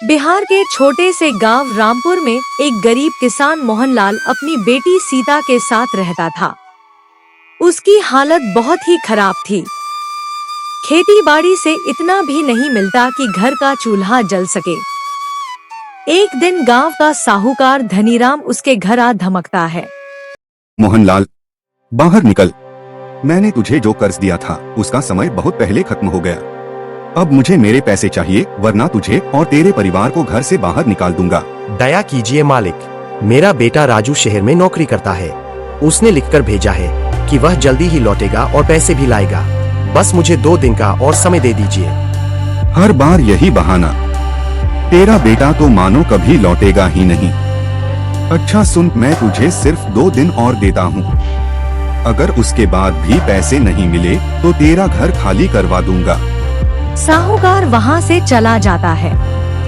बिहार के छोटे से गांव रामपुर में एक गरीब किसान मोहनलाल अपनी बेटी सीता के साथ रहता था। उसकी हालत बहुत ही खराब थी। खेती बाड़ी से इतना भी नहीं मिलता कि घर का चूल्हा जल सके। एक दिन गांव का साहूकार धनीराम उसके घर आ धमकता है। मोहनलाल, बाहर निकल। मैंने तुझे जो कर्ज दिया था उसका समय बहुत पहले खत्म हो गया। अब मुझे मेरे पैसे चाहिए, वरना तुझे और तेरे परिवार को घर से बाहर निकाल दूंगा। दया कीजिए मालिक, मेरा बेटा राजू शहर में नौकरी करता है। उसने लिखकर भेजा है कि वह जल्दी ही लौटेगा और पैसे भी लाएगा। बस मुझे 2 दिन का और समय दे दीजिए। हर बार यही बहाना। तेरा बेटा तो मानो कभी लौटेगा ही नहीं। अच्छा सुन, मैं तुझे सिर्फ 2 दिन और देता हूँ। अगर उसके बाद भी पैसे नहीं मिले तो तेरा घर खाली करवा दूंगा। साहूकार वहाँ से चला जाता है।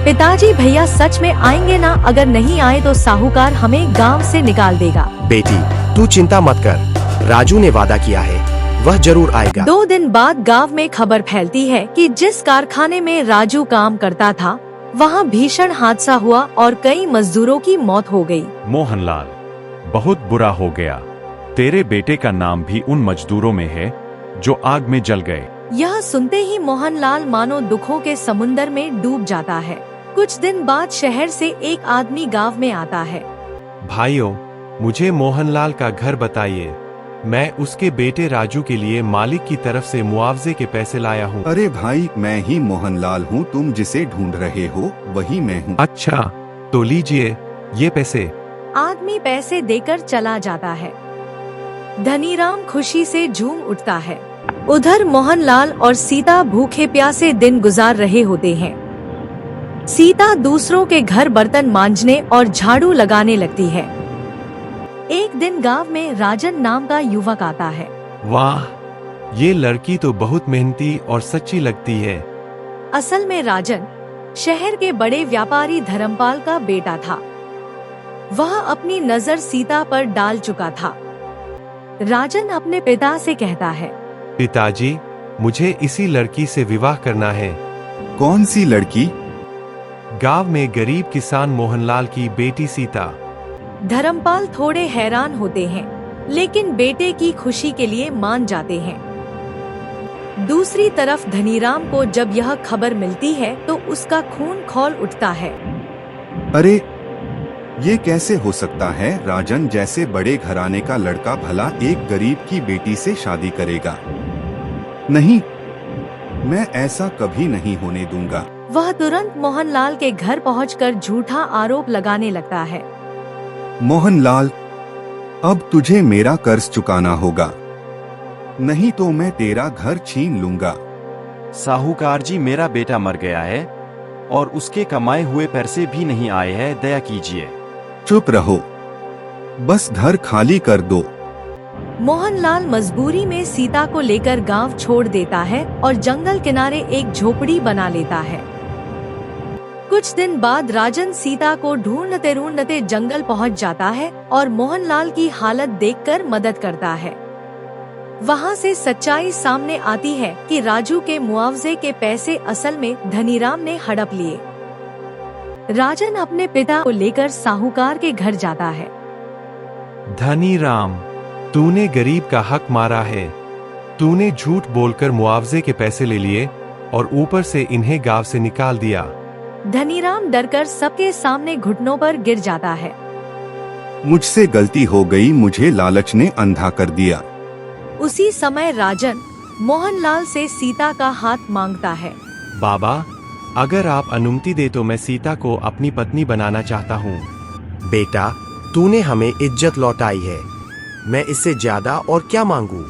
पिताजी भैया सच में आएंगे ना? अगर नहीं आए तो साहूकार हमें गांव से निकाल देगा। बेटी तू चिंता मत कर, राजू ने वादा किया है, वह जरूर आएगा। 2 दिन बाद गांव में खबर फैलती है कि जिस कारखाने में राजू काम करता था वहाँ भीषण हादसा हुआ और कई मजदूरों की मौत हो गई। मोहनलाल, बहुत बुरा हो गया। तेरे बेटे का नाम भी उन मजदूरों में है जो आग में जल गए। यह सुनते ही मोहनलाल मानो दुखों के समुंदर में डूब जाता है। कुछ दिन बाद शहर से एक आदमी गांव में आता है। भाइयों, मुझे मोहनलाल का घर बताइए। मैं उसके बेटे राजू के लिए मालिक की तरफ से मुआवजे के पैसे लाया हूँ। अरे भाई, मैं ही मोहनलाल हूँ। तुम जिसे ढूंढ रहे हो वही मैं हूँ। अच्छा, तो लीजिए ये पैसे। आदमी पैसे देकर चला जाता है। धनीराम खुशी से झूम उठता है। उधर मोहनलाल और सीता भूखे प्यासे दिन गुजार रहे होते हैं। सीता दूसरों के घर बर्तन मांजने और झाड़ू लगाने लगती है। एक दिन गांव में राजन नाम का युवक आता है। वाह, ये लड़की तो बहुत मेहनती और सच्ची लगती है। असल में राजन शहर के बड़े व्यापारी धर्मपाल का बेटा था। वह अपनी नजर सीता पर डाल चुका था। राजन अपने पिता से कहता है, पिताजी, मुझे इसी लड़की से विवाह करना है। कौन सी लड़की? गांव में गरीब किसान मोहनलाल की बेटी सीता। धर्मपाल थोड़े हैरान होते हैं, लेकिन बेटे की खुशी के लिए मान जाते हैं। दूसरी तरफ धनीराम को जब यह खबर मिलती है तो उसका खून खौल उठता है। अरे, ये कैसे हो सकता है? राजन जैसे बड़े घराने का लड़का भला एक गरीब की बेटी से शादी करेगा? नहीं, मैं ऐसा कभी नहीं होने दूंगा। वह तुरंत मोहनलाल के घर पहुंचकर झूठा आरोप लगाने लगता है। मोहनलाल, अब तुझे मेरा कर्ज चुकाना होगा, नहीं तो मैं तेरा घर छीन लूंगा। साहूकार जी, मेरा बेटा मर गया है और उसके कमाए हुए पैसे भी नहीं आए हैं। दया कीजिए। चुप रहो, बस घर खाली कर दो। मोहनलाल मजबूरी में सीता को लेकर गांव छोड़ देता है और जंगल किनारे एक झोपड़ी बना लेता है। कुछ दिन बाद राजन सीता को ढूंढते ढूंढते जंगल पहुंच जाता है और मोहनलाल की हालत देखकर मदद करता है। वहां से सच्चाई सामने आती है कि राजू के मुआवजे के पैसे असल में धनीराम ने हड़प लिए। राजन अपने पिता को लेकर साहूकार के घर जाता है। धनीराम, तूने गरीब का हक मारा है। तूने झूठ बोलकर मुआवजे के पैसे ले लिए और ऊपर से इन्हें गांव से निकाल दिया। धनीराम डरकर सबके सामने घुटनों पर गिर जाता है। मुझसे गलती हो गई, मुझे लालच ने अंधा कर दिया। उसी समय राजन मोहनलाल से सीता का हाथ मांगता है। बाबा, अगर आप अनुमति दे तो मैं सीता को अपनी पत्नी बनाना चाहता हूँ। बेटा, तूने हमें इज्जत लौटाई है, मैं इससे ज्यादा और क्या मांगू।